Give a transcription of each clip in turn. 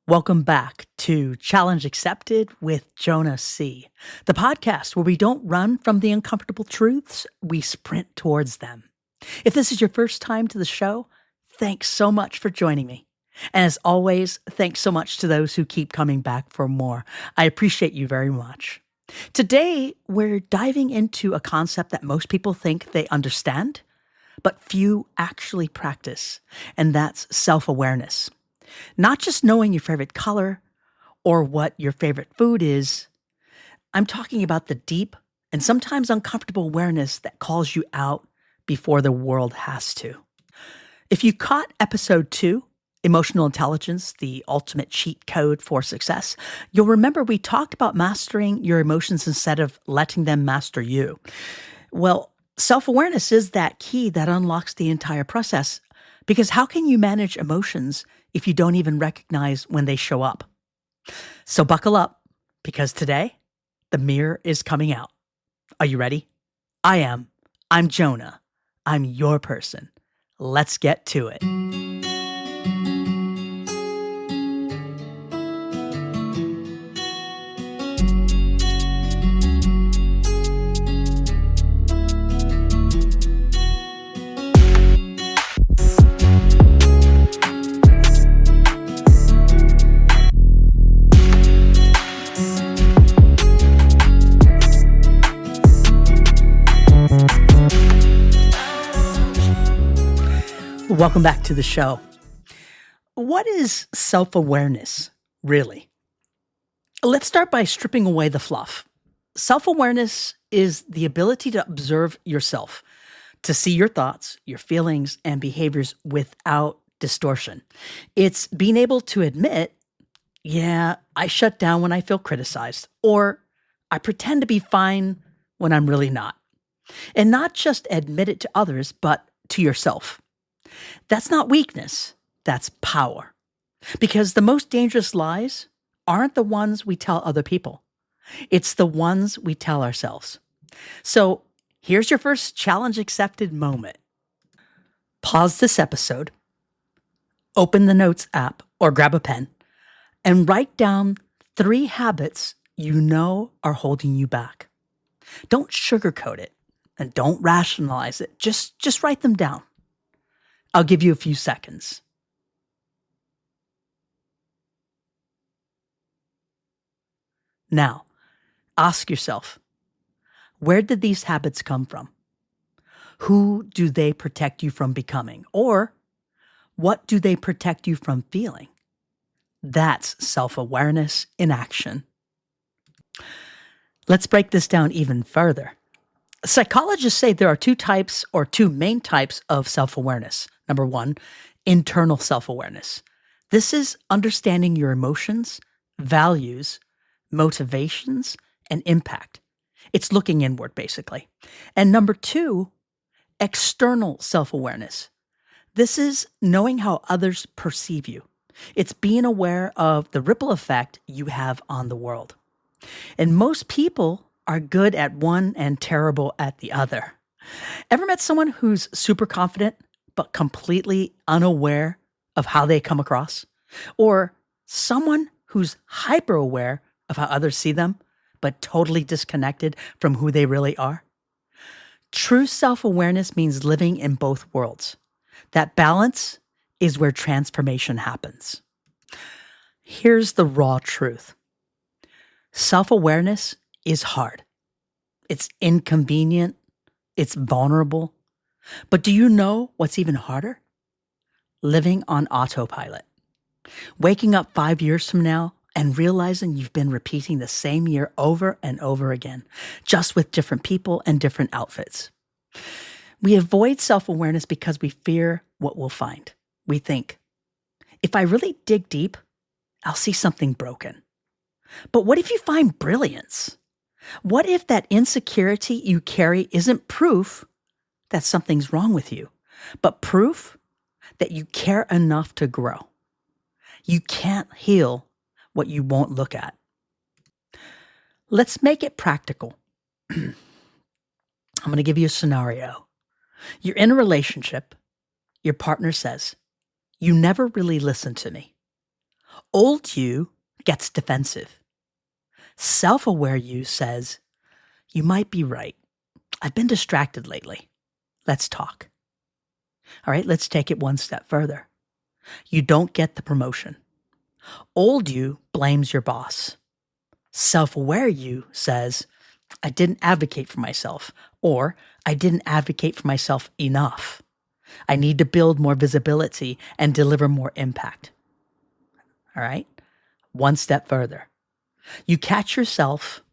Welcome back to Challenge Accepted with Jonah C., the podcast where we don't run from the uncomfortable truths, we sprint towards them. If this is your first time to the show, thanks so much for joining me. And as always, thanks so much to those who keep coming back for more. I appreciate you very much. Today, we're diving into a concept that most people think they understand, but few actually practice, and that's self-awareness. Not just knowing your favorite color or what your favorite food is. I'm talking about the deep and sometimes uncomfortable awareness that calls you out before the world has to. If you caught episode 2, Emotional Intelligence, the ultimate cheat code for success, you'll remember we talked about mastering your emotions instead of letting them master you. Well, self-awareness is that key that unlocks the entire process, because how can you manage emotions if you don't even recognize when they show up? So buckle up, because today, the mirror is coming out. Are you ready? I am. I'm Jonah. I'm your person. Let's get to it. Welcome back to the show. What is self-awareness, really? Let's start by stripping away the fluff. Self-awareness is the ability to observe yourself, to see your thoughts, your feelings, and behaviors without distortion. It's being able to admit, yeah, I shut down when I feel criticized, or I pretend to be fine when I'm really not. And not just admit it to others, but to yourself. That's not weakness, that's power. Because the most dangerous lies aren't the ones we tell other people. It's the ones we tell ourselves. So here's your first challenge accepted moment. Pause this episode, open the Notes app or grab a pen, and write down 3 habits you know are holding you back. Don't sugarcoat it and don't rationalize it. Just write them down. I'll give you a few seconds. Now, ask yourself, where did these habits come from? Who do they protect you from becoming? Or what do they protect you from feeling? That's self-awareness in action. Let's break this down even further. Psychologists say there are 2 main types of self-awareness. Number 1, internal self-awareness. This is understanding your emotions, values, motivations, and impact. It's looking inward, basically. And number 2, external self-awareness. This is knowing how others perceive you. It's being aware of the ripple effect you have on the world. And most people are good at one and terrible at the other. Ever met someone who's super confident but completely unaware of how they come across? Or someone who's hyper aware of how others see them but totally disconnected from who they really are? True self-awareness means living in both worlds. That balance is where transformation happens. Here's the raw truth. Self-awareness is hard. It's inconvenient. It's vulnerable. But do you know what's even harder? Living on autopilot. Waking up 5 years from now and realizing you've been repeating the same year over and over again, just with different people and different outfits. We avoid self-awareness because we fear what we'll find. We think, if I really dig deep, I'll see something broken. But what if you find brilliance? What if that insecurity you carry isn't proof that something's wrong with you, but proof that you care enough to grow? You can't heal what you won't look at. Let's make it practical. I'm going to give you a scenario. You're in a relationship. Your partner says, "You never really listen to me." Old you gets defensive. Self-aware you says, you might be right. I've been distracted lately. Let's talk. All right, let's take it one step further. You don't get the promotion. Old you blames your boss. Self-aware you says, I didn't advocate for myself, or I didn't advocate for myself enough. I need to build more visibility and deliver more impact. All right? One step further. You catch yourself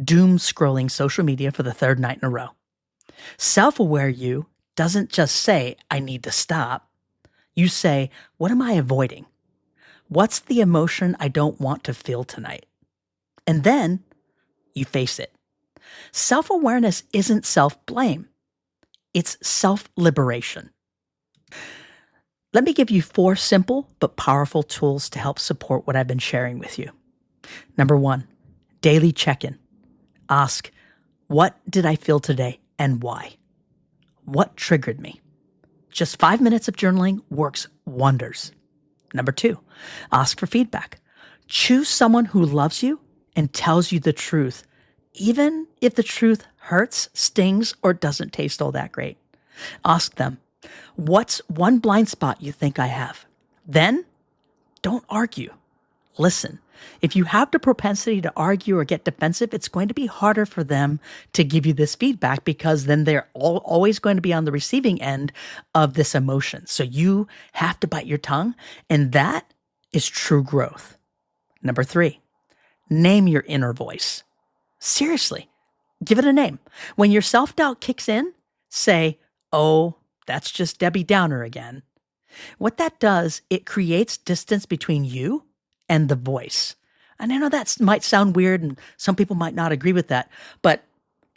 doom scrolling social media for the third night in a row. Self-aware you doesn't just say, I need to stop. You say, what am I avoiding? What's the emotion I don't want to feel tonight? And then you face it. Self-awareness isn't self-blame. It's self-liberation. Let me give you 4 simple but powerful tools to help support what I've been sharing with you. Number 1, daily check-in. Ask, what did I feel today and why? What triggered me? Just 5 minutes of journaling works wonders. Number 2, ask for feedback. Choose someone who loves you and tells you the truth, even if the truth hurts, stings, or doesn't taste all that great. Ask them, what's one blind spot you think I have? Then, don't argue. Listen. If you have the propensity to argue or get defensive, it's going to be harder for them to give you this feedback because then they're always going to be on the receiving end of this emotion. So you have to bite your tongue, and that is true growth. Number 3, name your inner voice. Seriously, give it a name. When your self-doubt kicks in, say, oh, that's just Debbie Downer again. What that does, it creates distance between you and the voice. And I know that might sound weird and some people might not agree with that, but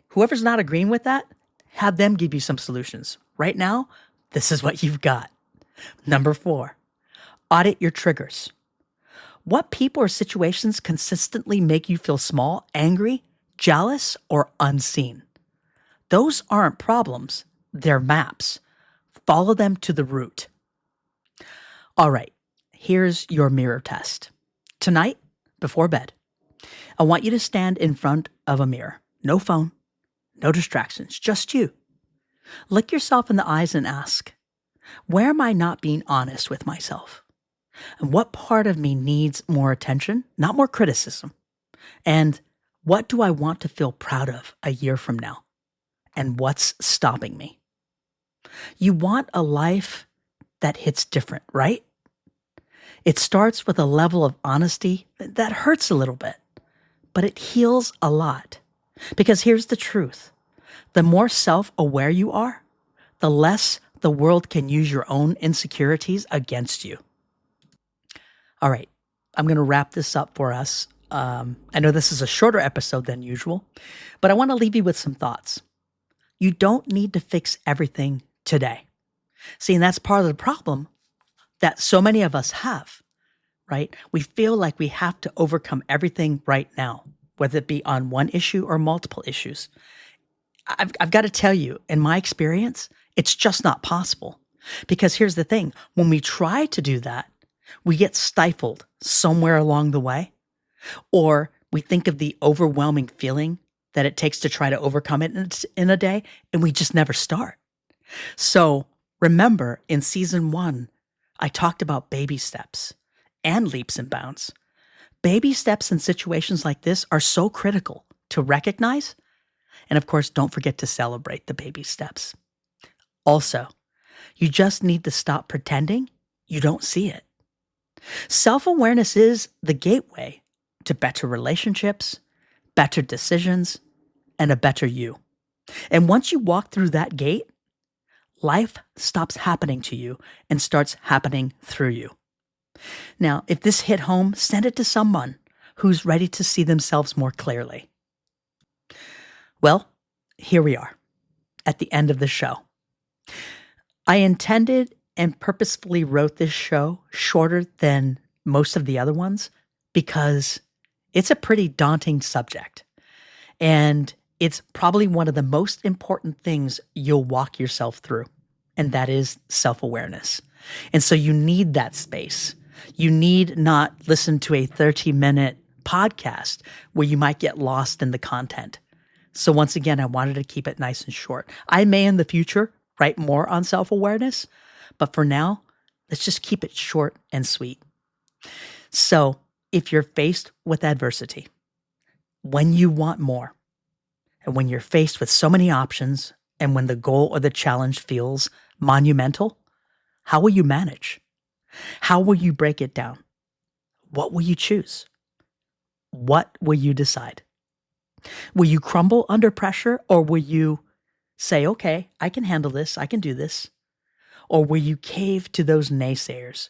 whoever's not agreeing with that, have them give you some solutions. Right now, this is what you've got. Number 4, audit your triggers. What people or situations consistently make you feel small, angry, jealous, or unseen? Those aren't problems, they're maps. Follow them to the root. All right, here's your mirror test. Tonight, before bed, I want you to stand in front of a mirror. No phone, no distractions, just you. Look yourself in the eyes and ask, where am I not being honest with myself? And what part of me needs more attention, not more criticism? And what do I want to feel proud of a year from now? And what's stopping me? You want a life that hits different, right? It starts with a level of honesty that hurts a little bit, but it heals a lot. Because here's the truth. The more self-aware you are, the less the world can use your own insecurities against you. All right, I'm going to wrap this up for us. I know this is a shorter episode than usual, but I want to leave you with some thoughts. You don't need to fix everything today. See, and that's part of the problem that so many of us have, right? We feel like we have to overcome everything right now, whether it be on one issue or multiple issues. I've got to tell you, in my experience, it's just not possible. Because here's the thing, when we try to do that, we get stifled somewhere along the way, or we think of the overwhelming feeling that it takes to try to overcome it in a day, and we just never start. So remember, in season 1, I talked about baby steps and leaps and bounds. Baby steps in situations like this are so critical to recognize. And of course, don't forget to celebrate the baby steps. Also, you just need to stop pretending you don't see it. Self-awareness is the gateway to better relationships, better decisions, and a better you. And once you walk through that gate, life stops happening to you and starts happening through you. Now, if this hit home, send it to someone who's ready to see themselves more clearly. Well, here we are at the end of the show. I intended and purposefully wrote this show shorter than most of the other ones because it's a pretty daunting subject. And it's probably one of the most important things you'll walk yourself through, and that is self-awareness. And so you need that space You need not listen to a 30-minute podcast where you might get lost in the content. So once again, I wanted to keep it nice and short. I may in the future write more on self-awareness, but for now, let's just keep it short and sweet. So if you're faced with adversity, when you want more, and when you're faced with so many options, and when the goal or the challenge feels monumental, how will you manage? How will you break it down? What will you choose? What will you decide? Will you crumble under pressure, or will you say, okay, I can handle this, I can do this? Or will you cave to those naysayers?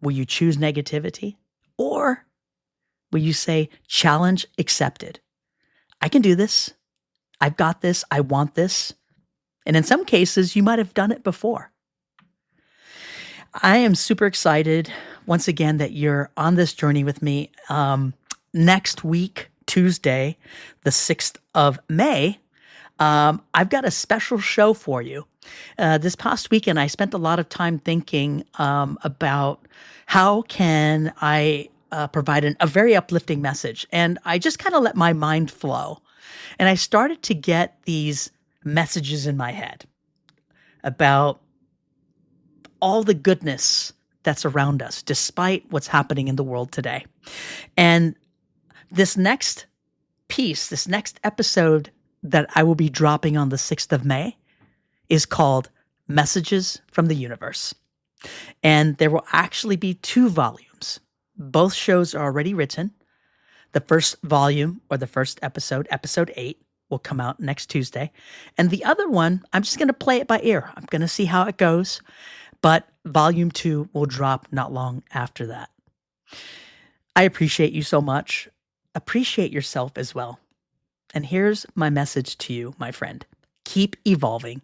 Will you choose negativity? Or will you say, challenge accepted? I can do this. I've got this. I want this. And in some cases, you might have done it before. I am super excited, once again, that you're on this journey with me. Next week, Tuesday, the 6th of May, I've got a special show for you. This past weekend, I spent a lot of time thinking about how can I provide a very uplifting message. And I just kind of let my mind flow. And I started to get these messages in my head about all the goodness that's around us, despite what's happening in the world today. And this next piece, this next episode that I will be dropping on the 6th of May is called Messages from the Universe. And there will actually be 2 volumes. Both shows are already written. The first volume, or the first episode, episode 8, will come out next Tuesday. And the other one, I'm just going to play it by ear. I'm going to see how it goes. But volume 2 will drop not long after that. I appreciate you so much. Appreciate yourself as well. And here's my message to you, my friend. Keep evolving.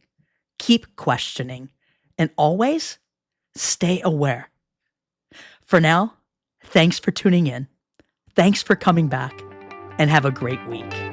Keep questioning. And always stay aware. For now, thanks for tuning in. Thanks for coming back. And have a great week.